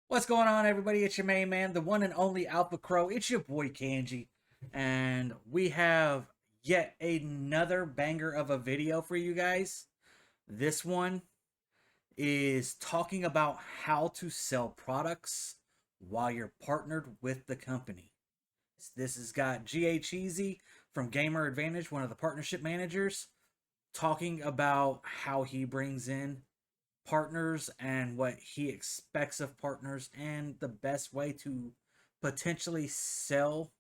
What's going on, everybody? It's your main man, the one and only Alpha Crow. It's your boy Kanji, and we have yet another banger of a video for you guys. This one is talking about how to sell products while you're partnered with the company. This has got GH Easy from Gamer Advantage, one of the partnership managers, talking about how he brings in partners and what he expects of partners and the best way to potentially sell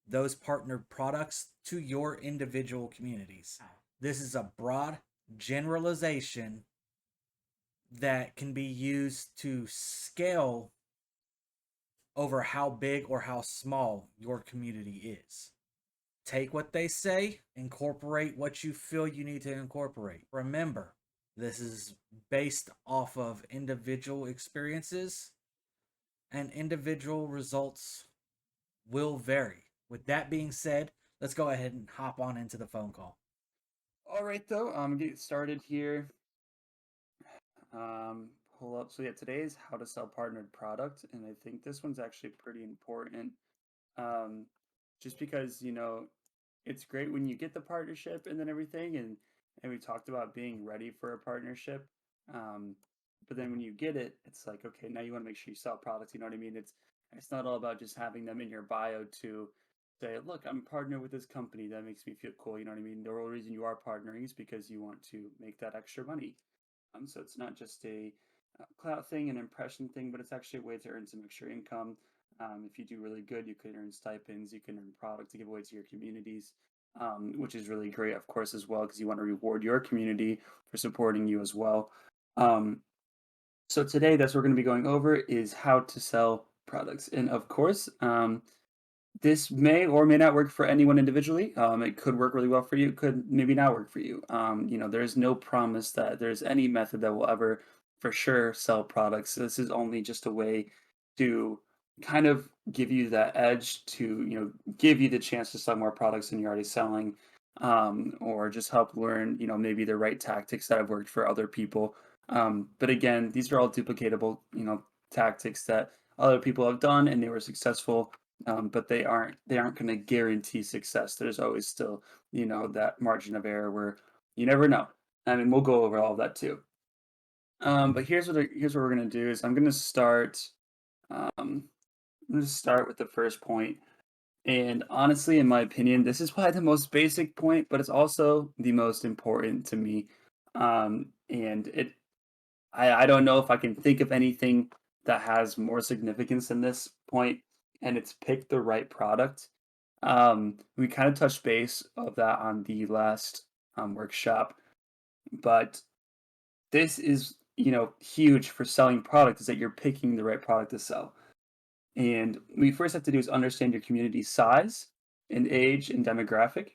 those partnered products to your individual communities. This is a broad generalization that can be used to scale over how big or how small your community is. Take what they say, incorporate what you feel you need to incorporate. Remember, this is based off of individual experiences, and individual results will vary. With that being said, let's go ahead and hop on into the phone call. All right, though, get started here. Pull up. So yeah, today is how to sell partnered product, and I think this one's actually pretty important. Um, just because it's great when you get the partnership and then everything, and we talked about being ready for a partnership. Um, but then when you get it, it's like okay, now you want to make sure you sell products. You know what I mean? It's not all about just having them in your bio to say, look, I'm partnered with this company. That makes me feel cool. You know what I mean? The real reason you are partnering is because you want to make that extra money. So it's not just a clout thing, an impression thing, but it's actually a way to earn some extra income. If you do really good, you can earn stipends, you can earn product to give away to your communities, which is really great, of course, as well, because you want to reward your community for supporting you as well. Um, so today, that's what we're going to be going over is how to sell products. And of course, this may or may not work for anyone individually. It could work really well for you. It could maybe not work for you. There's no promise that there's any method that will ever, for sure, sell products. This is only just a way to kind of give you that edge to, give you the chance to sell more products than you're already selling, or just help learn, maybe the right tactics that have worked for other people. But again, these are all duplicatable, tactics that other people have done and they were successful, but they aren't going to guarantee success. There's always still that margin of error where you never know. I mean, we'll go over all of that too. But here's what we're going to do is I'm going to start. I'm going to start with the first point. And honestly, in my opinion, this is probably the most basic point, but it's also the most important to me. And I don't know if I can think of anything that has more significance than this point, and it's pick the right product. We kind of touched base of that on the last workshop, but this is huge for selling product is that you're picking the right product to sell. And we first have to do is understand your community size and age and demographic,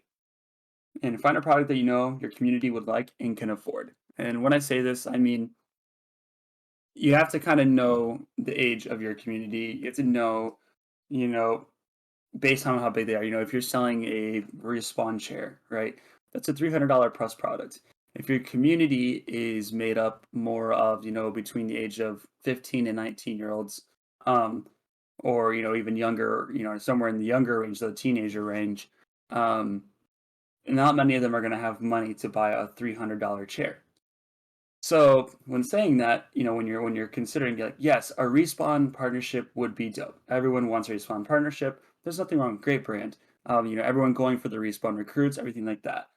and find a product that you know your community would like and can afford. And when I say this, I mean you have to kind of know the age of your community. You have to know, you know, based on how big they are. If you're selling a respawn chair, right? That's a $300 plus product. If your community is made up more of, between the age of 15 and 19-year-olds, um, or, even younger, somewhere in the younger range, the teenager range, um, not many of them are going to have money to buy a $300 chair. So when saying that, when you're considering like, yes, a respawn partnership would be dope. Everyone wants a respawn partnership. There's nothing wrong with great brand. Everyone going for the respawn recruits, everything like that.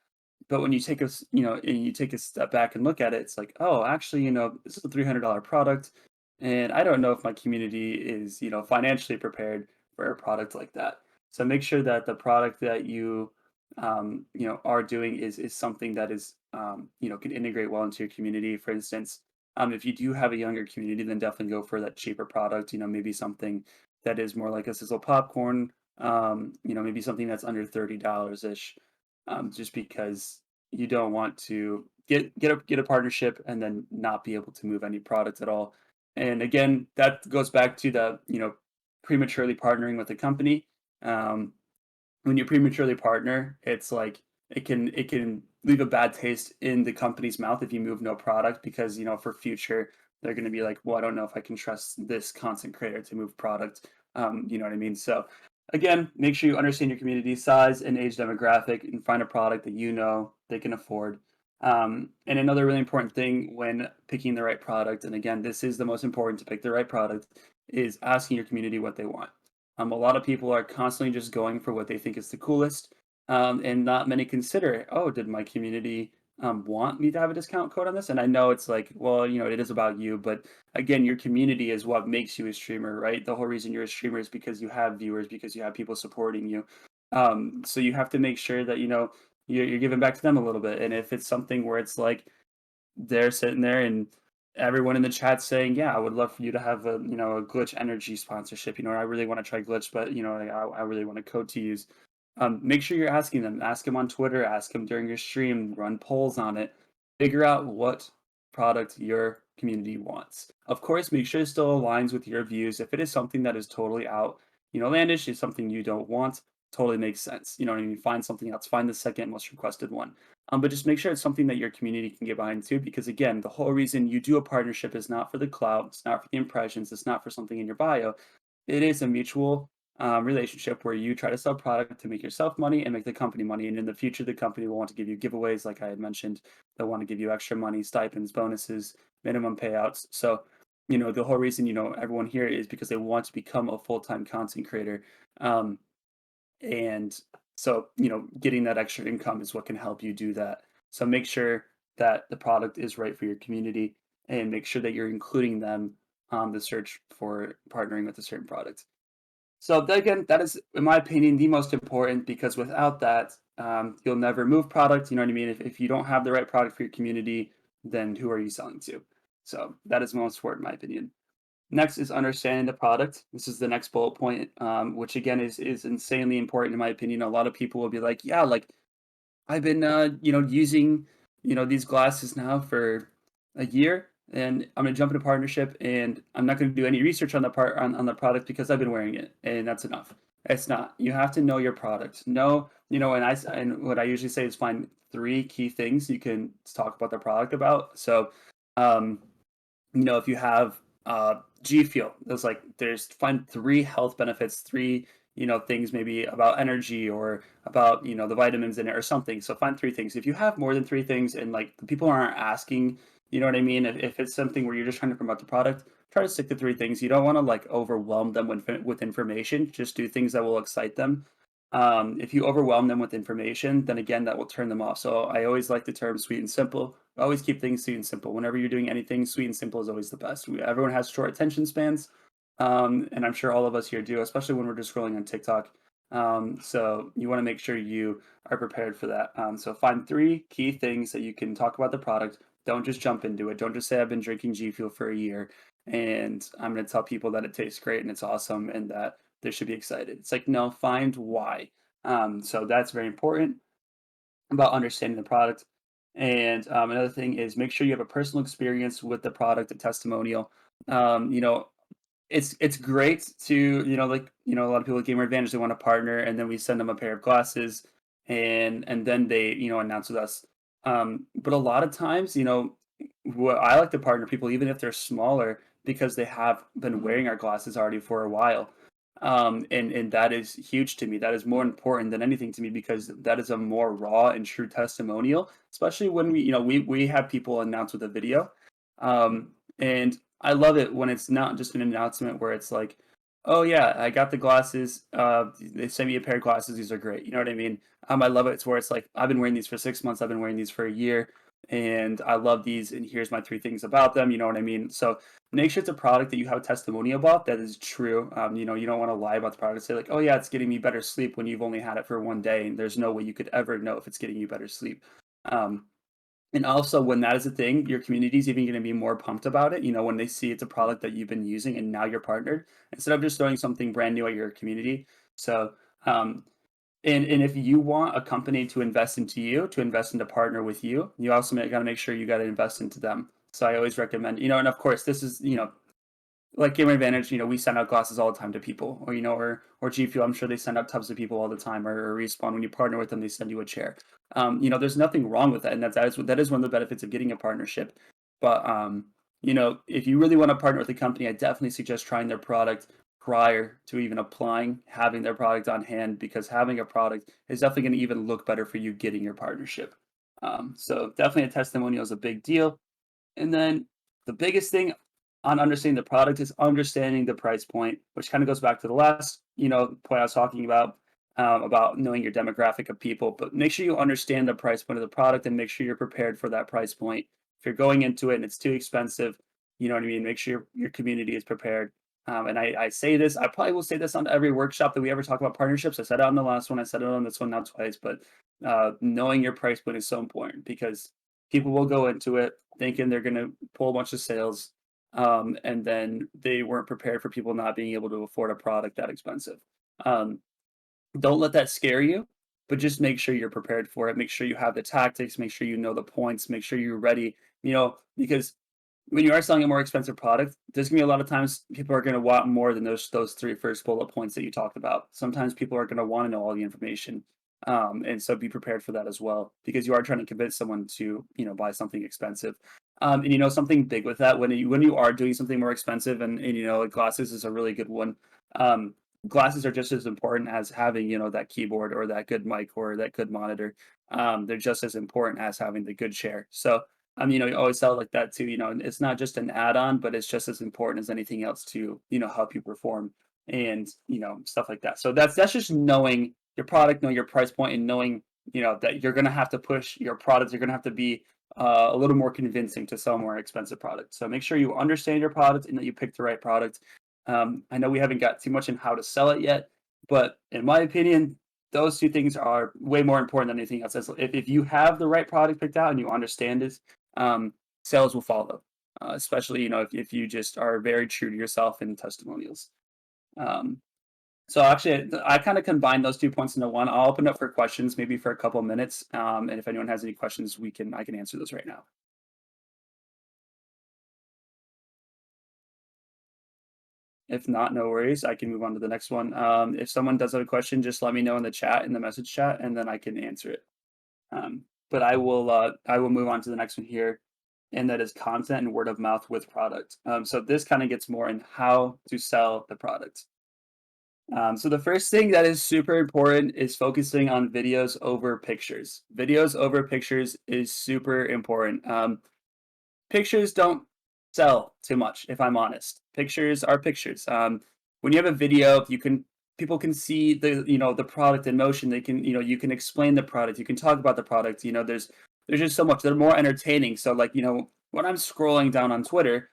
But when you take and you take a step back and look at it, it's like, oh, actually, this is a $300 product, and I don't know if my community is, financially prepared for a product like that. So make sure that the product that you, are doing is something that is, can integrate well into your community. For instance, if you do have a younger community, then definitely go for that cheaper product. Maybe something that is more like a sizzle popcorn. Maybe something that's under $30 ish, just because you don't want to get a partnership and then not be able to move any product at all. And again, that goes back to the prematurely partnering with a company. When you prematurely partner, it's like it can leave a bad taste in the company's mouth if you move no product because for future they're going to be like, well, I don't know if I can trust this content creator to move product. You know what I mean? So again, make sure you understand your community size and age demographic and find a product that they can afford. And another really important thing when picking the right product, and again, this is the most important to pick the right product, is asking your community what they want. A lot of people are constantly just going for what they think is the coolest, and not many consider, oh, did my community want me to have a discount code on this? And I know it's like, well, it is about you, but again, your community is what makes you a streamer, right? The whole reason you're a streamer is because you have viewers, because you have people supporting you. So you have to make sure that you're giving back to them a little bit. And if it's something where it's like they're sitting there and everyone in the chat saying, "Yeah, I would love for you to have a Glitch Energy sponsorship. I really want to try Glitch, but I really want a code to use." Make sure you're asking them. Ask them on Twitter. Ask them during your stream. Run polls on it. Figure out what product your community wants. Of course, make sure it still aligns with your views. If it is something that is totally outlandish, is something you don't want, totally makes sense. You know what I mean? Find something else. Find the second most requested one. But just make sure it's something that your community can get behind too, because again, the whole reason you do a partnership is not for the clout, it's not for the impressions, it's not for something in your bio. It is a mutual relationship where you try to sell product to make yourself money and make the company money. And in the future, the company will want to give you giveaways, like I had mentioned. They'll want to give you extra money, stipends, bonuses, minimum payouts. So, the whole reason everyone here is because they want to become a full-time content creator. Um, and so, getting that extra income is what can help you do that. So make sure that the product is right for your community and make sure that you're including them on the search for partnering with a certain product. So again, that is, in my opinion, the most important because without that, you'll never move product. You know what I mean? If you don't have the right product for your community, then who are you selling to? So that is most important, in my opinion. Next is understanding the product. This is the next bullet point, which again is insanely important in my opinion. A lot of people will be like, "Yeah, like I've been, using, these glasses now for a year, and I'm gonna jump into partnership, and I'm not gonna do any research on on the product because I've been wearing it, and that's enough." It's not. You have to know your product. Know, and what I usually say is find three key things you can talk about the product about. So, um, if you have G Fuel, there's find three health benefits, three things maybe about energy or about the vitamins in it or something. So find three things. If you have more than three things and like the people aren't asking, you know what I mean. If it's something where you're just trying to promote the product, try to stick to three things. You don't want to like overwhelm them with information. Just do things that will excite them. If you overwhelm them with information, then again, that will turn them off. So I always like the term sweet and simple. Always keep things sweet and simple. Whenever you're doing anything, sweet and simple is always the best. Everyone has short attention spans, and I'm sure all of us here do, especially when we're just scrolling on TikTok. So you want to make sure you are prepared for that. So find three key things that you can talk about the product. Don't just jump into it. Don't just say I've been drinking G Fuel for a year and I'm going to tell people that it tastes great and it's awesome and that they should be excited. It's like, no, find why. So that's very important about understanding the product. And another thing is make sure you have a personal experience with the product, a testimonial. Um, you know, it's great to a lot of people at Gamer Advantage, they want to partner, and then we send them a pair of glasses, and then they announce with us. But a lot of times, what I like to partner people, even if they're smaller, because they have been wearing our glasses already for a while. And that is huge to me. That is more important than anything to me because that is a more raw and true testimonial, especially when we have people announce with a video. And I love it when it's not just an announcement where it's like, "Oh yeah, I got the glasses. They sent me a pair of glasses. These are great." You know what I mean? I love it. It's where it's like, "I've been wearing these for 6 months. I've been wearing these for a year, and I love these. And here's my three things about them." You know what I mean? So make sure it's a product that you have a testimonial about that is true. You don't want to lie about the product. Say like, "Oh yeah, it's getting me better sleep," when you've only had it for one day, and there's no way you could ever know if it's getting you better sleep. Um, and also, when that is a thing, your community is even going to be more pumped about it. When they see it's a product that you've been using and now you're partnered, instead of just throwing something brand new at your community. So, and if you want a company to invest into you, to invest into partner with you, you also got to make sure you got to invest into them. So I always recommend, and of course, this is like Gamer Advantage, we send out glasses all the time to people, or or G Fuel. I'm sure they send out tubs to people all the time, or Respawn. When you partner with them, they send you a chair. There's nothing wrong with that, and that is one of the benefits of getting a partnership. But if you really want to partner with a company, I definitely suggest trying their product prior to even applying, having their product on hand, because having a product is definitely going to even look better for you getting your partnership. So definitely a testimonial is a big deal. And then the biggest thing on understanding the product is understanding the price point, which kind of goes back to the last, point I was talking about knowing your demographic of people. But make sure you understand the price point of the product and make sure you're prepared for that price point. If you're going into it and it's too expensive, you know what I mean. Make sure your community is prepared. And I say this, I probably will say this on every workshop that we ever talk about partnerships. I said it on the last one, I said it on this one now twice, but knowing your price point is so important because people will go into it thinking they're going to pull a bunch of sales, and then they weren't prepared for people not being able to afford a product that expensive. Um, don't let that scare you, but just make sure you're prepared for it. Make sure you have the tactics, make sure you know the points, make sure you're ready, because when you are selling a more expensive product, there's gonna be a lot of times people are gonna want more than those three first bullet points that you talked about. Sometimes people are gonna want to know all the information. And so be prepared for that as well, because you are trying to convince someone to, buy something expensive. And something big with that when you are doing something more expensive, and like glasses is a really good one. Um, Glasses are just as important as having that keyboard or that good mic or that good monitor. They're just as important as having the good chair. So you always sell it like that too. And it's not just an add-on, but it's just as important as anything else to help you perform and stuff like that. So that's just knowing your product, knowing your price point, and knowing that you're gonna have to push your products. You're gonna have to be a little more convincing to sell more expensive products. So make sure you understand your product and that you pick the right product. I know we haven't got too much in how to sell it yet, but in my opinion, those two things are way more important than anything else. If you have the right product picked out and you understand it, um, sales will follow. Especially if you just are very true to yourself in testimonials. Um, so actually, I kind of combine those 2 points into one. I'll open up for questions, maybe for a couple of minutes, and if anyone has any questions, I can answer those right now. If not, no worries. I can move on to the next one. If someone does have a question, just let me know in the chat, in the message chat, and then I can answer it. But I will move on to the next one here, and that is content and word of mouth with product. So this kind of gets more in how to sell the product. So the first thing that is super important is focusing on videos over pictures. Videos over pictures is super important. Pictures don't sell too much, if I'm honest. Pictures are pictures. When you have a video, people can see the product in motion. They can you can explain the product. You can talk about the product. There's just so much. They're more entertaining. So like when I'm scrolling down on Twitter,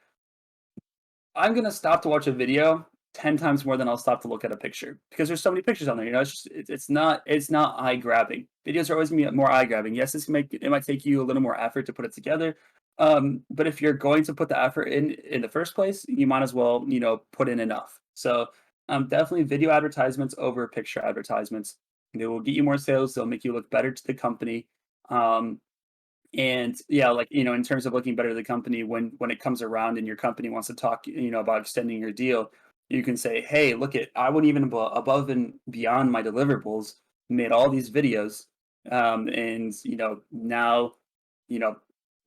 I'm gonna stop to watch a video 10 times more than I'll stop to look at a picture because there's so many pictures on there. It's not eye grabbing. Videos are always gonna be more eye grabbing. Yes, it might take you a little more effort to put it together. But if you're going to put the effort in the first place, you might as well put in enough. So definitely video advertisements over picture advertisements. They will get you more sales. They'll make you look better to the company. Um, and yeah, like, in terms of looking better to the company, when it comes around and your company wants to talk, about extending your deal, you can say, "Hey, look at I went even above and beyond my deliverables, made all these videos, and now, you know,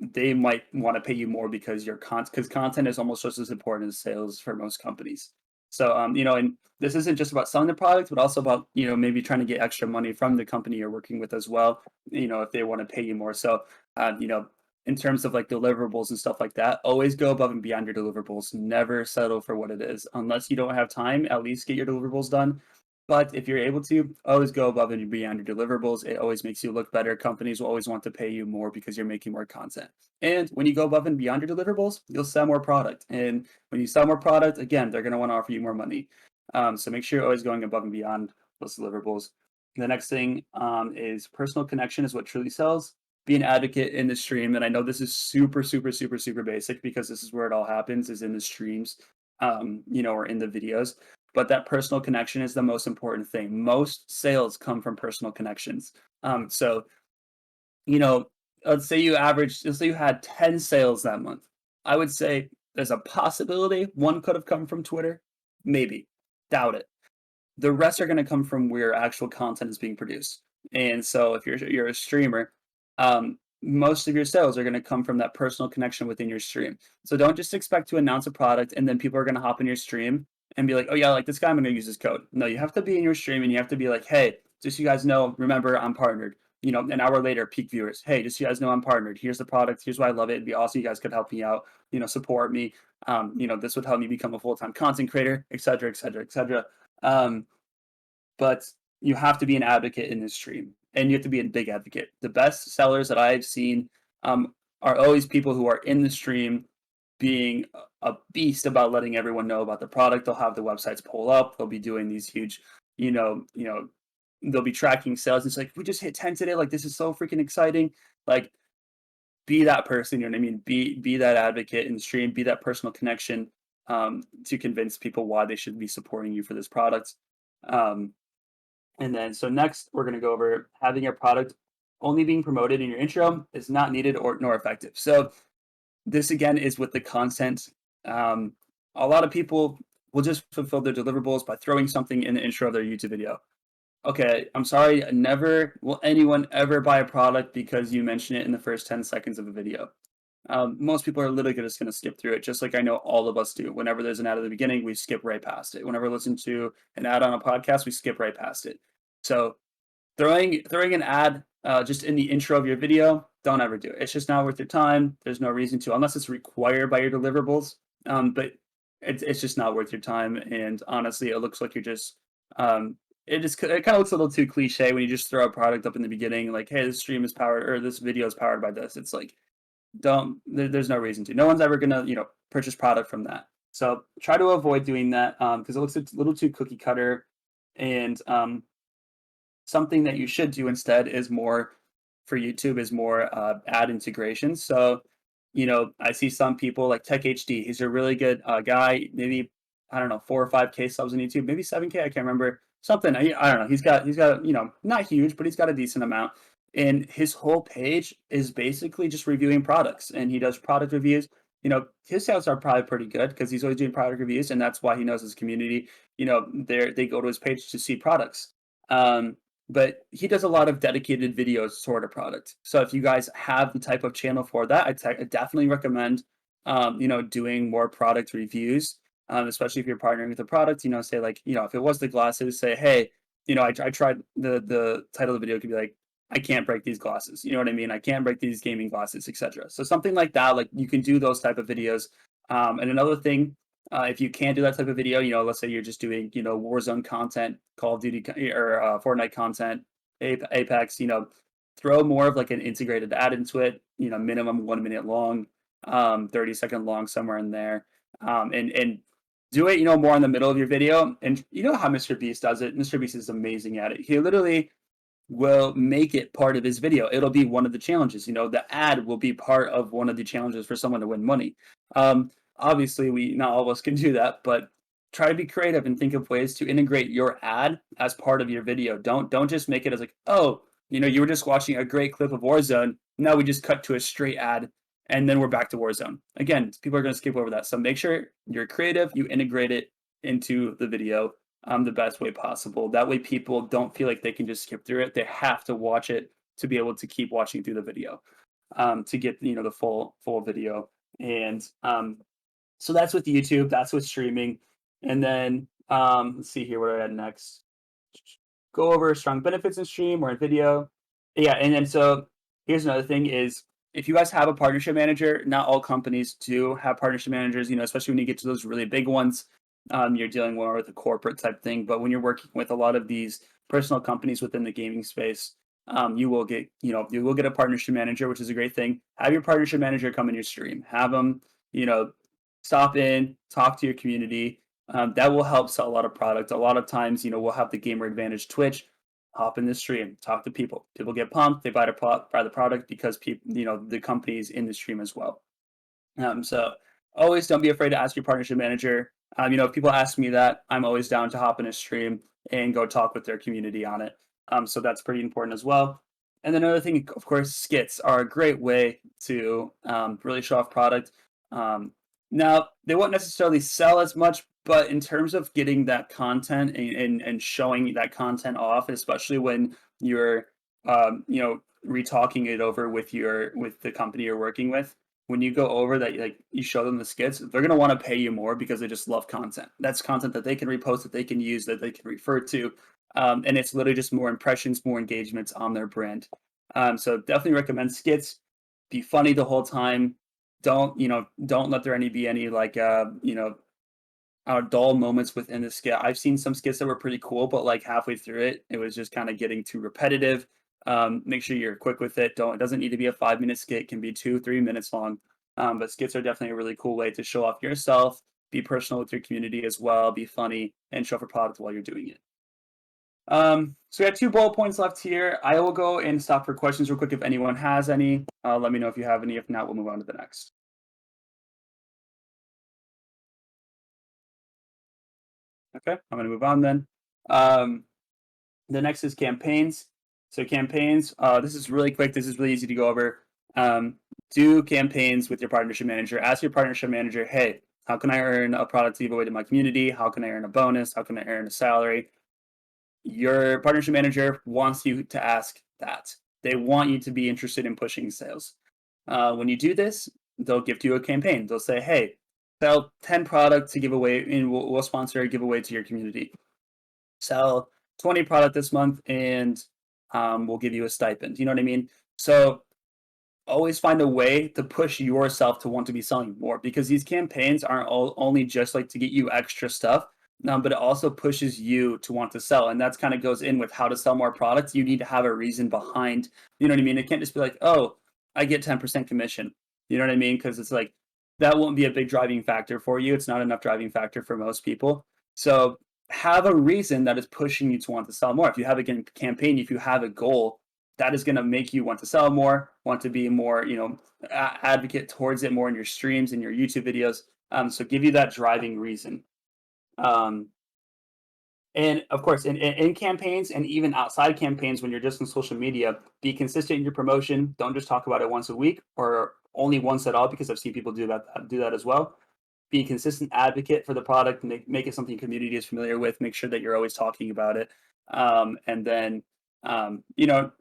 they might want to pay you more because because content is almost just as important as sales for most companies." So, and this isn't just about selling the product, but also about maybe trying to get extra money from the company you're working with as well. If they want to pay you more. So in terms of like deliverables and stuff like that, always go above and beyond your deliverables. Never settle for what it is. Unless you don't have time, at least get your deliverables done. But if you're able to, always go above and beyond your deliverables. It always makes you look better. Companies will always want to pay you more because you're making more content. And when you go above and beyond your deliverables, you'll sell more product. And when you sell more product, again, they're going to want to offer you more money. So make sure you're always going above and beyond those deliverables. The next thing is personal connection is what truly sells. Be an advocate in the stream. And I know this is super, super, super, super basic because this is where it all happens is in the streams, or in the videos. But that personal connection is the most important thing. Most sales come from personal connections. So, you know, let's say you had 10 sales that month. I would say there's a possibility one could have come from Twitter, maybe, doubt it. The rest are going to come from where actual content is being produced. And so if you're a streamer, most of your sales are going to come from that personal connection within your stream. So don't just expect to announce a product and then people are going to hop in your stream and be like, oh yeah, like this guy, I'm going to use his code. No, you have to be in your stream and you have to be like, hey, just so you guys know, remember I'm partnered. You know, an hour later, peak viewers. Hey, just so you guys know I'm partnered. Here's the product. Here's why I love it. It'd be awesome. You guys could help me out. You know, support me. This would help me become a full-time content creator, et cetera, et cetera, et cetera. Um, but you have to be an advocate in this stream and you have to be a big advocate. The best sellers that I've seen are always people who are in the stream being a beast about letting everyone know about the product. They'll have the websites pull up. They'll be doing these huge, they'll be tracking sales. It's like, we just hit 10 today. Like, this is so freaking exciting. Like, be that person, you know what I mean? Be that advocate in the stream, be that personal connection to convince people why they should be supporting you for this product. Um, and then, so next, we're going to go over having your product only being promoted in your intro is not needed or nor effective. So this again is with the content. Um, a lot of people will just fulfill their deliverables by throwing something in the intro of their YouTube video. Okay, I'm sorry, never will anyone ever buy a product because you mention it in the first 10 seconds of a video. Most people are literally just going to skip through it, just like I know all of us do. Whenever there's an ad at the beginning, we skip right past it. Whenever we listen to an ad on a podcast, we skip right past it. So throwing an ad just in the intro of your video, don't ever do it. It's just not worth your time. There's no reason to, unless it's required by your deliverables. But it's just not worth your time. And honestly, it looks like you're just it kind of looks a little too cliche when you just throw a product up in the beginning, like, hey, this stream is powered or this video is powered by this. It's like, there's no reason to. No one's ever gonna purchase product from that. So try to avoid doing that because it looks a little too cookie cutter. And something that you should do instead is more for YouTube is more ad integration. So, I see some people like Tech HD. He's a really good guy. Maybe I don't know 4 or 5K subs on YouTube. Maybe 7K. I can't remember something. I don't know. He's got not huge, but he's got a decent amount. And his whole page is basically just reviewing products, and he does product reviews. His sales are probably pretty good because he's always doing product reviews, and that's why he knows his community. They go to his page to see products. Um, but he does a lot of dedicated videos sort of product. So if you guys have the type of channel for that, I definitely recommend, doing more product reviews, especially if you're partnering with a product. Say like, if it was the glasses, say, hey, I tried the title of the video could be like, I can't break these glasses. You know what I mean? I can't break these gaming glasses, etc. So something like that, like you can do those type of videos. And another thing if you can't do that type of video, let's say you're just doing, Warzone content, Call of Duty or Fortnite content, Apex, throw more of like an integrated ad into it, minimum 1 minute long, 30-second long, somewhere in there. And do it, more in the middle of your video. And you know how Mr. Beast does it? Mr. Beast is amazing at it. He literally will make it part of his video. It'll be one of the challenges. The ad will be part of one of the challenges for someone to win money. Obviously, we not all of us can do that, but try to be creative and think of ways to integrate your ad as part of your video. Don't just make it as like, oh, you were just watching a great clip of Warzone. Now we just cut to a straight ad, and then we're back to Warzone. Again, people are going to skip over that. So make sure you're creative. You integrate it into the video the best way possible. That way people don't feel like they can just skip through it. They have to watch it to be able to keep watching through the video to get the full video. And so that's with YouTube. That's with streaming. And then let's see here what I had next. Go over strong benefits in stream or in video. Yeah, and then so here's another thing is if you guys have a partnership manager, not all companies do have partnership managers, especially when you get to those really big ones. You're dealing more with a corporate type thing. But when you're working with a lot of these personal companies within the gaming space, you will get a partnership manager, which is a great thing. Have your partnership manager come in your stream. Have them, stop in, talk to your community. That will help sell a lot of product. A lot of times, we'll have the Gamer Advantage Twitch, hop in the stream, talk to people. People get pumped, they buy the product because people, the company's in the stream as well. So always don't be afraid to ask your partnership manager. If people ask me that, I'm always down to hop in a stream and go talk with their community on it. So that's pretty important as well. And then another thing, of course, skits are a great way to really show off product. Now, they won't necessarily sell as much, but in terms of getting that content and showing that content off, especially when you're, re-talking it over with the company you're working with, when you go over that, like you show them the skits, they're gonna want to pay you more because they just love content. That's content that they can repost, that they can use, that they can refer to, and it's literally just more impressions, more engagements on their brand. So definitely recommend skits. Be funny the whole time, don't let there be any like dull moments within the skit. I've seen some skits that were pretty cool, but like halfway through it, it was just kind of getting too repetitive. Make sure you're quick with it. Don't It doesn't need to be a 5 minute skit, it can be 2 3 minutes long. But skits are definitely a really cool way to show off yourself, be personal with your community as well, be funny, and show off a product while you're doing it. So we got 2 bullet points left here. I will go and stop for questions real quick if anyone has any. Let me know if you have any. If not, we'll move on to the next. Okay, I'm gonna move on then. Um, the next is campaigns. So campaigns, this is really quick. This is really easy to go over. Um, do campaigns with your partnership manager. Ask your partnership manager, hey, how can I earn a product to give away to my community? How can I earn a bonus? How can I earn a salary? Your partnership manager wants you to ask that. They want you to be interested in pushing sales. When you do this, they'll give you a campaign. They'll say, hey, sell 10 products to give away, and we'll sponsor a giveaway to your community. Sell 20 product this month, and we'll give you a stipend. You know what I mean? So always find a way to push yourself to want to be selling more, because these campaigns aren't only just like to get you extra stuff, but it also pushes you to want to sell. And that's kind of goes in with how to sell more products. You need to have a reason behind, you know what I mean? It can't just be like, oh, I get 10% commission. You know what I mean? Because it's like, that won't be a big driving factor for you. It's not enough driving factor for most people. So have a reason that is pushing you to want to sell more. If you have a campaign, if you have a goal, that is going to make you want to sell more, want to be more, advocate towards it more in your streams and your YouTube videos. So give you that driving reason. Um, and of course, in campaigns and even outside campaigns, when you're just on social media, be consistent in your promotion. Don't just talk about it once a week or only once at all, because I've seen people do that as well. Be a consistent advocate for the product, make it something community is familiar with, make sure that you're always talking about it. And then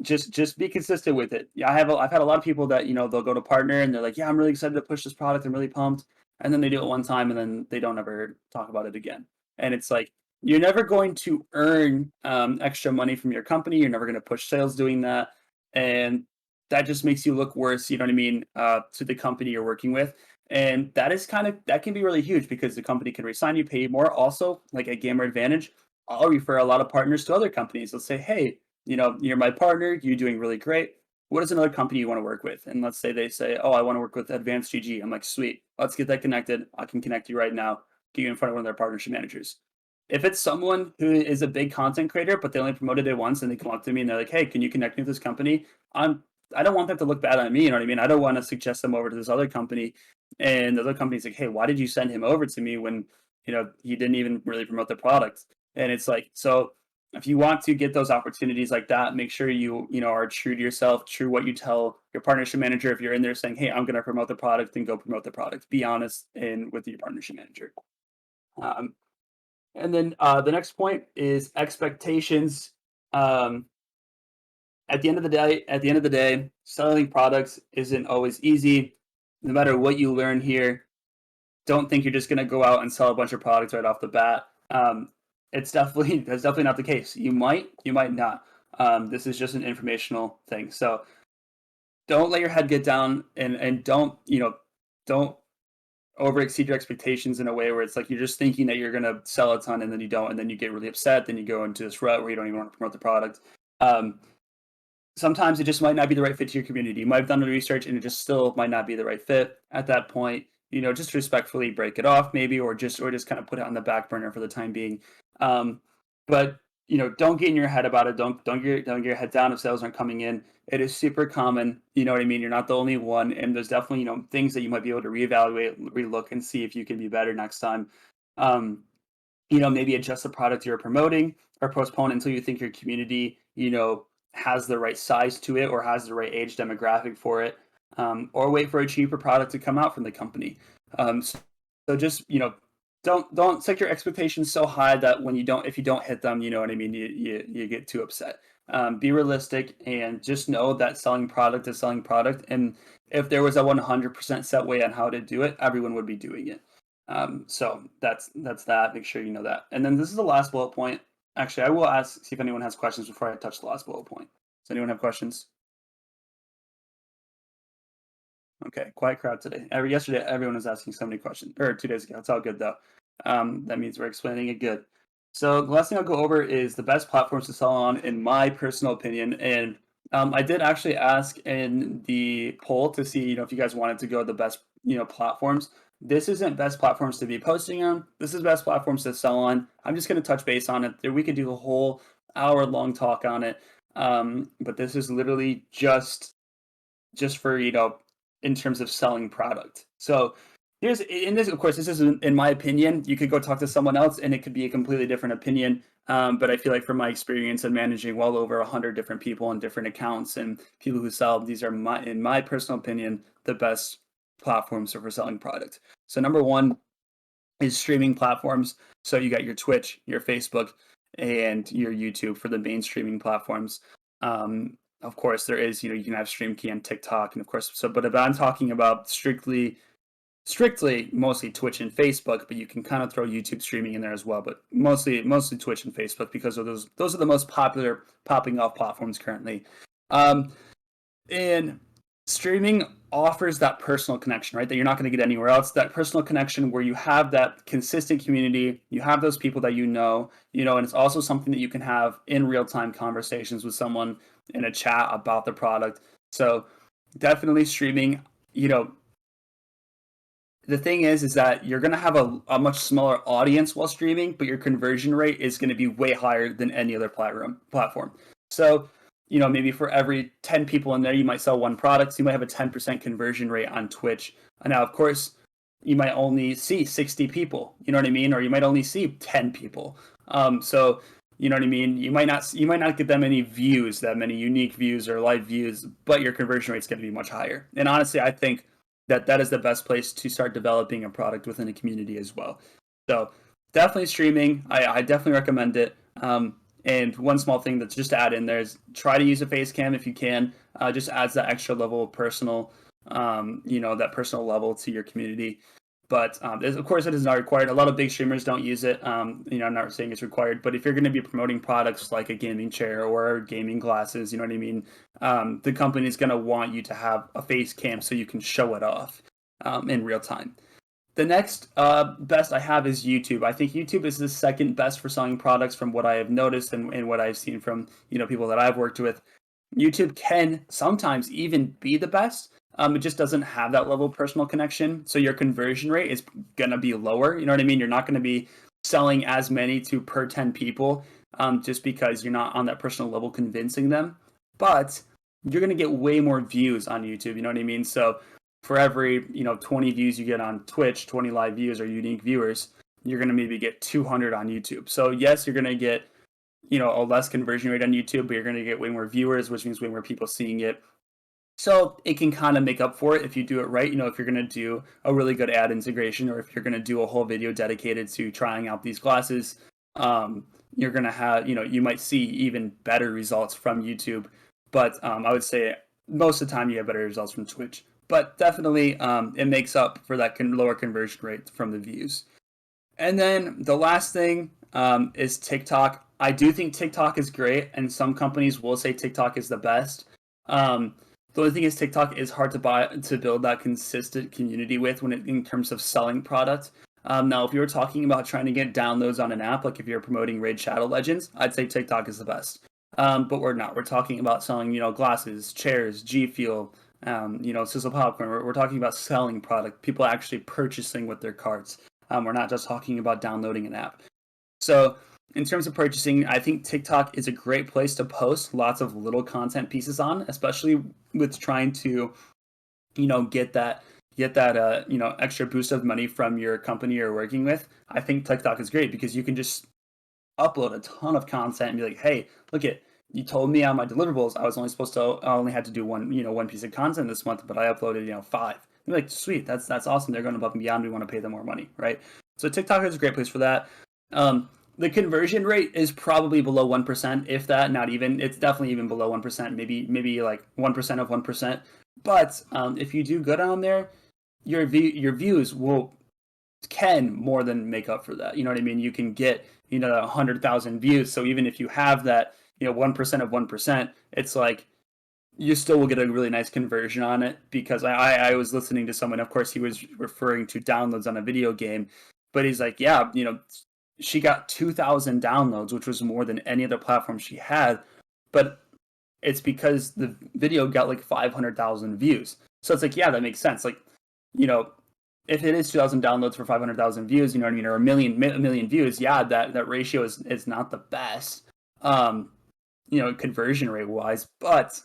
just be consistent with it. Yeah, I've had a lot of people that, they'll go to partner and they're like, yeah, I'm really excited to push this product, I'm really pumped, and then they do it one time and then they don't ever talk about it again. And it's like, you're never going to earn extra money from your company, you're never going to push sales doing that, and that just makes you look worse, you know what I mean, to the company you're working with. And that can be really huge, because the company can resign you, pay you more. Also, like a gamer advantage, I'll refer a lot of partners to other companies. They'll say, hey, you're my partner, you're doing really great. What is another company you want to work with? And let's say they say, oh, I want to work with Advanced GG. I'm like, sweet, let's get that connected. I can connect you right now, get you in front of one of their partnership managers. If it's someone who is a big content creator, but they only promoted it once and they come up to me and they're like, hey, can you connect me with this company? I don't want that to look bad on me. You know what I mean? I don't want to suggest them over to this other company. And the other company's like, hey, why did you send him over to me when, he didn't even really promote the product? And it's like, so if you want to get those opportunities like that, make sure are true to yourself, true what you tell your partnership manager. If you're in there saying, hey, I'm going to promote the product, then go promote the product. Be honest and with your partnership manager. Um, and then the next point is expectations. Um, at the end of the day, selling products isn't always easy. No matter what you learn here, don't think you're just going to go out and sell a bunch of products right off the bat. That's definitely not the case. You might not. This is just an informational thing. So don't let your head get down, and don't over exceed your expectations in a way where it's like you're just thinking that you're going to sell a ton and then you don't, and then you get really upset. Then you go into this rut where you don't even want to promote the product. Um, Sometimes it just might not be the right fit to your community. You might have done the research and it just still might not be the right fit at that point. Just respectfully break it off maybe, or just kind of put it on the back burner for the time being. But don't get in your head about it. Don't get your head down if sales aren't coming in. It is super common. You know what I mean? You're not the only one, and there's definitely things that you might be able to reevaluate, relook, and see if you can be better next time. Um, maybe adjust the product you're promoting or postpone until you think your community, has the right size to it or has the right age demographic for it, or wait for a cheaper product to come out from the company. So just, don't set your expectations so high that when if you don't hit them, you know what I mean, you get too upset. Be realistic and just know that selling product is selling product. And if there was a 100% set way on how to do it, everyone would be doing it. So that's that. Make sure you know that. And then this is the last bullet point. Actually, I will see if anyone has questions before I touch the last bullet point. Does anyone have questions? Okay, quiet crowd today. Yesterday, everyone was asking so many questions, or 2 days ago. It's all good though. That means we're explaining it good. So the last thing I'll go over is the best platforms to sell on, in my personal opinion. And I did actually ask in the poll to see, if you guys wanted to go the best, platforms. This isn't best platforms to be posting on. This is best platforms to sell on. I'm just going to touch base on it. We could do a whole hour-long talk on it. But this is literally just for in terms of selling product. So here's in this, of course, this is in my opinion. You could go talk to someone else and it could be a completely different opinion. But I feel like from my experience in managing well over 100 different people and different accounts and people who sell, these are in my personal opinion, the best platforms for selling product. So number one is streaming platforms. So you got your Twitch, your Facebook, and your YouTube for the main streaming platforms. Of course, there is, you can have StreamKey and TikTok, and of course, but if I'm talking about strictly mostly Twitch and Facebook, but you can kind of throw YouTube streaming in there as well, but mostly Twitch and Facebook because of those are the most popular popping off platforms currently. And streaming offers that personal connection, right? That you're not going to get anywhere else. That personal connection where you have that consistent community, you have those people that and it's also something that you can have in real-time conversations with someone in a chat about the product. So definitely streaming, the thing is that you're going to have a much smaller audience while streaming, but your conversion rate is going to be way higher than any other platform. So maybe for every 10 people in there, you might sell one product. So you might have a 10% conversion rate on Twitch. And now, of course, you might only see 60 people, you know what I mean? Or you might only see 10 people. So, you know what I mean? You might not get that many views, that many unique views or live views, but your conversion rate is going to be much higher. And honestly, I think that is the best place to start developing a product within a community as well. So definitely streaming. I definitely recommend it. And one small thing that's just to add in there is try to use a face cam if you can. Just adds that extra level of personal, that personal level to your community. But of course, it is not required. A lot of big streamers don't use it. I'm not saying it's required, but if you're going to be promoting products like a gaming chair or gaming glasses, you know what I mean? The company is going to want you to have a face cam so you can show it off in real time. The next best I have is YouTube. I think YouTube is the second best for selling products from what I have noticed and what I've seen from people that I've worked with. YouTube can sometimes even be the best. It just doesn't have that level of personal connection. So your conversion rate is going to be lower. You know what I mean? You're not going to be selling as many to per 10 people just because you're not on that personal level convincing them. But you're going to get way more views on YouTube. You know what I mean? So for every 20 views you get on Twitch, 20 live views or unique viewers, you're going to maybe get 200 on YouTube. So yes, you're going to get a less conversion rate on YouTube, but you're going to get way more viewers, which means way more people seeing it. So it can kind of make up for it if you do it right. If you're going to do a really good ad integration, or if you're going to do a whole video dedicated to trying out these glasses, you're going to have, you might see even better results from YouTube. But I would say most of the time you have better results from Twitch. But definitely it makes up for that lower conversion rate from the views. And then the last thing is TikTok. I do think TikTok is great, and some companies will say TikTok is the best. The only thing is TikTok is hard to build that consistent community with in terms of selling product. Now, if you were talking about trying to get downloads on an app, like if you're promoting Raid Shadow Legends, I'd say TikTok is the best. But we're not. We're talking about selling, glasses, chairs, G Fuel, Sizzle Popcorn. We're talking about selling product, people actually purchasing with their cards. We're not just talking about downloading an app. So in terms of purchasing, I think TikTok is a great place to post lots of little content pieces on, especially with trying to, get that extra boost of money from your company you're working with. I think TikTok is great because you can just upload a ton of content and be like, hey, look at, you told me on my deliverables I only had to do one piece of content this month, but I uploaded 5. You're like, sweet, that's awesome. They're going above and beyond. We want to pay them more money, right? So TikTok is a great place for that. The conversion rate is probably below 1%, if that, not even. It's definitely even below 1%, maybe like 1% of 1%. But if you do good on there, your views can more than make up for that. You know what I mean? You can get 100,000 views. So even if you have that 1% of 1%, it's like you still will get a really nice conversion on it, because I was listening to someone, of course he was referring to downloads on a video game, but he's like, yeah, she got 2,000 downloads, which was more than any other platform she had, but it's because the video got like 500,000 views. So it's like, yeah, that makes sense. Like, if it is 2,000 downloads for 500,000 views, you know what I mean, or a million views, yeah, that ratio is not the best, conversion rate wise, but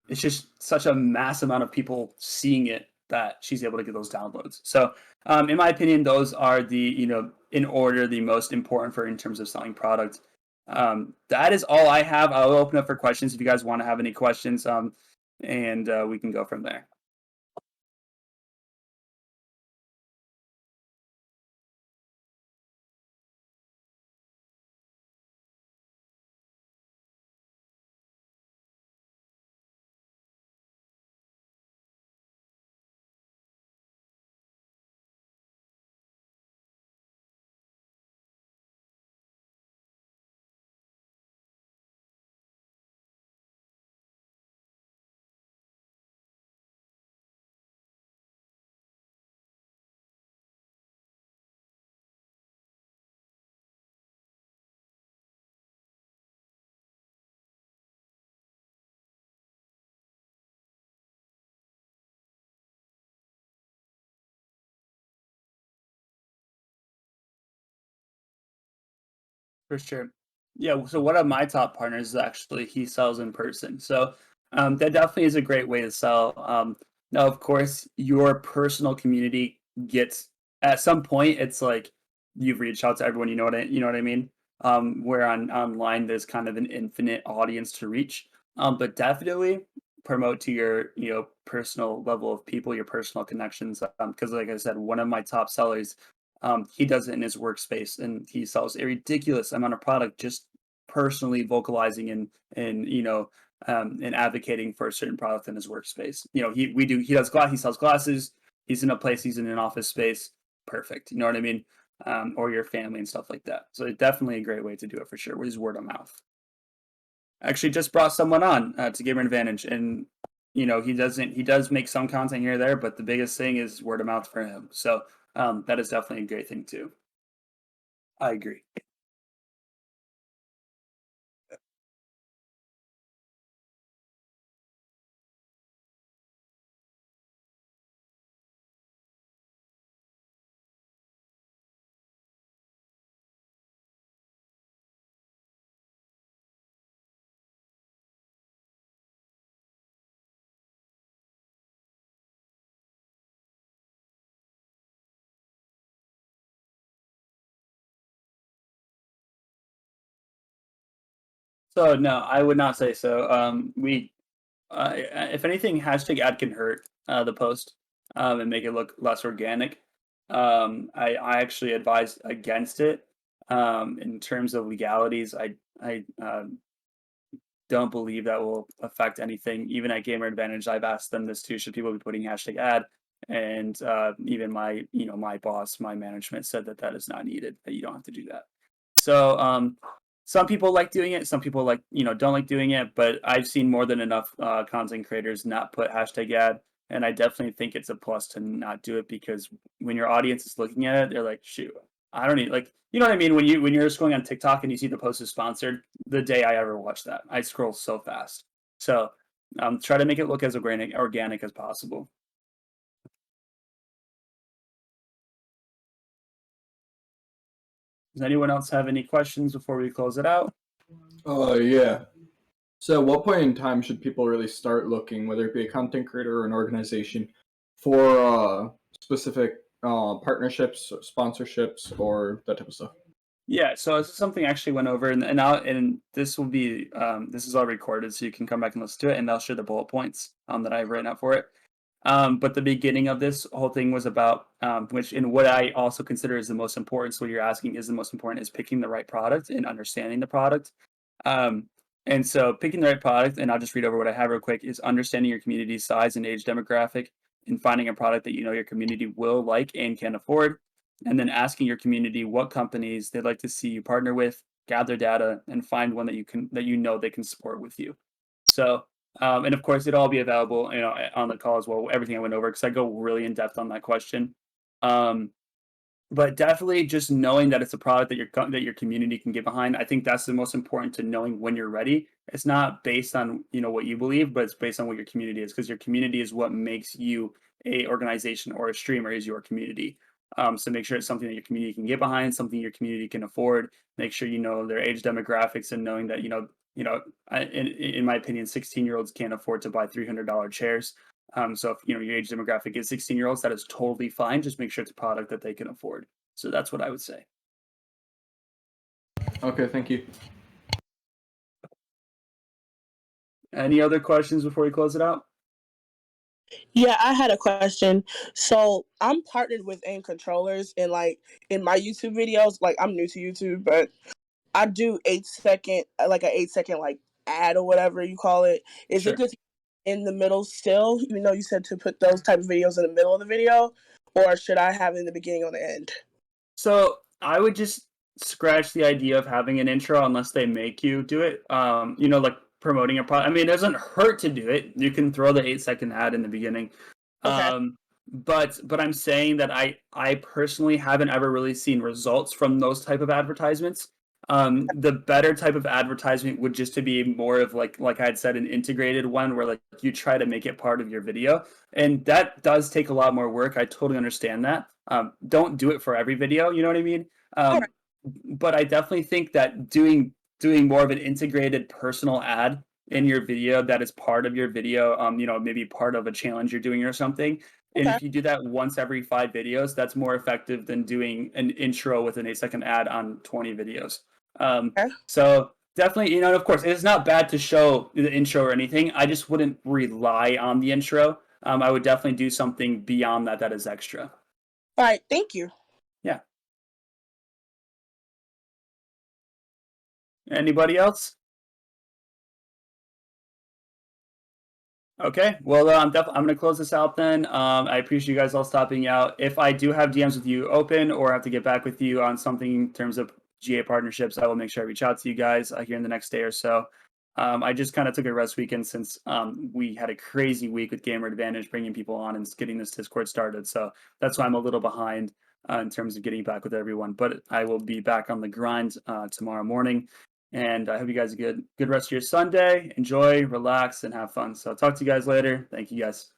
it's just such a mass amount of people seeing it that she's able to get those downloads. So, in my opinion, those are in order, the most important for in terms of selling product. That is all I have. I'll open up for questions if you guys want to have any questions, and we can go from there. For sure. Yeah, so one of my top partners is actually, he sells in person. So that definitely is a great way to sell. Now, of course, your personal community gets, at some point, it's like you've reached out to everyone. You know what I mean. Where online there's kind of an infinite audience to reach. But definitely promote to your personal level of people, your personal connections. Because like I said, one of my top sellers, he does it in his workspace, and he sells a ridiculous amount of product just personally vocalizing and advocating for a certain product in his workspace. He sells glasses. He's in a place. He's in an office space. Perfect. You know what I mean? Or your family and stuff like that. So definitely a great way to do it for sure. Is word of mouth. Actually, just brought someone on to Gamer Advantage, and he does make some content here or there, but the biggest thing is word of mouth for him. So that is definitely a great thing too. I agree. So no, I would not say so. If anything, hashtag ad can hurt the post, and make it look less organic. I actually advise against it. In terms of legalities, I don't believe that will affect anything. Even at Gamer Advantage, I've asked them this too: should people be putting hashtag ad? And even my boss, my management said that that is not needed. That you don't have to do that. So some people like doing it. Some people don't like doing it. But I've seen more than enough content creators not put hashtag ad, and I definitely think it's a plus to not do it, because when your audience is looking at it, they're like, shoot, I don't need, like, you know what I mean. When you're just going on TikTok and you see the post is sponsored, the day I ever watched that, I scroll so fast. So try to make it look as organic as possible. Does anyone else have any questions before we close it out? Yeah. So, at what point in time should people really start looking, whether it be a content creator or an organization, for specific partnerships, sponsorships, or that type of stuff? Yeah, so this is something I actually went over, and this will be this is all recorded, so you can come back and listen to it, and I'll share the bullet points that I've written out for it. But the beginning of this whole thing was about, which in what I also consider is the most important. So what you're asking is the most important is picking the right product and understanding the product. Um, and so picking the right product, and I'll just read over what I have real quick, is understanding your community size and age demographic and finding a product that you know your community will like and can afford. And then asking your community what companies they'd like to see you partner with, gather data, and find one that you know they can support with you. So, and of course, it'll all be available, you know, on the call as well. Everything I went over because I go really in depth on that question. Um, but definitely just knowing that it's a product that that your community can get behind. I think that's the most important to knowing when you're ready. It's not based on what you believe, but it's based on what your community is because your community is what makes you a organization or a streamer is your community. So make sure it's something that your community can get behind, something your community can afford. Make sure you know their age demographics and knowing that in my opinion, 16-year-olds can't afford to buy $300 chairs. So if your age demographic is 16-year-olds, that is totally fine. Just make sure it's a product that they can afford. So that's what I would say. Okay, thank you. Any other questions before we close it out? Yeah, I had a question. So I'm partnered with AIM controllers, and like in my YouTube videos, like I'm new to YouTube, but I do 8 second, like an 8 second like ad or whatever you call it. Is Sure. it good to in the middle still, even though you said to put those type of videos in the middle of the video, or should I have it in the beginning or the end? So I would just scratch the idea of having an intro unless they make you do it. Like promoting a product. I mean, it doesn't hurt to do it. You can throw the 8 second ad in the beginning. Okay. But I'm saying that I personally haven't ever really seen results from those type of advertisements. The better type of advertisement would just to be more of like I had said, an integrated one where like you try to make it part of your video, and that does take a lot more work. I totally understand that. Don't do it for every video. You know what I mean? All right. But I definitely think that doing more of an integrated personal ad in your video that is part of your video, maybe part of a challenge you're doing or something. And Okay. if you do that once every 5 videos, that's more effective than doing an intro with an 8 second ad on 20 videos. Okay. So definitely, of course, it's not bad to show the intro or anything. I just wouldn't rely on the intro. I would definitely do something beyond that is extra. All right. Thank you. Yeah. Anybody else? Okay, well, I'm going to close this out then. I appreciate you guys all stopping out. If I do have DMs with you open or have to get back with you on something in terms of GA partnerships, I will make sure I reach out to you guys here in the next day or so. I just kind of took a rest weekend since we had a crazy week with Gamer Advantage, bringing people on and getting this Discord started. So that's why I'm a little behind in terms of getting back with everyone. But I will be back on the grind tomorrow morning. And I hope you guys a good rest of your Sunday. Enjoy, relax, and have fun. So I'll talk to you guys later. Thank you guys.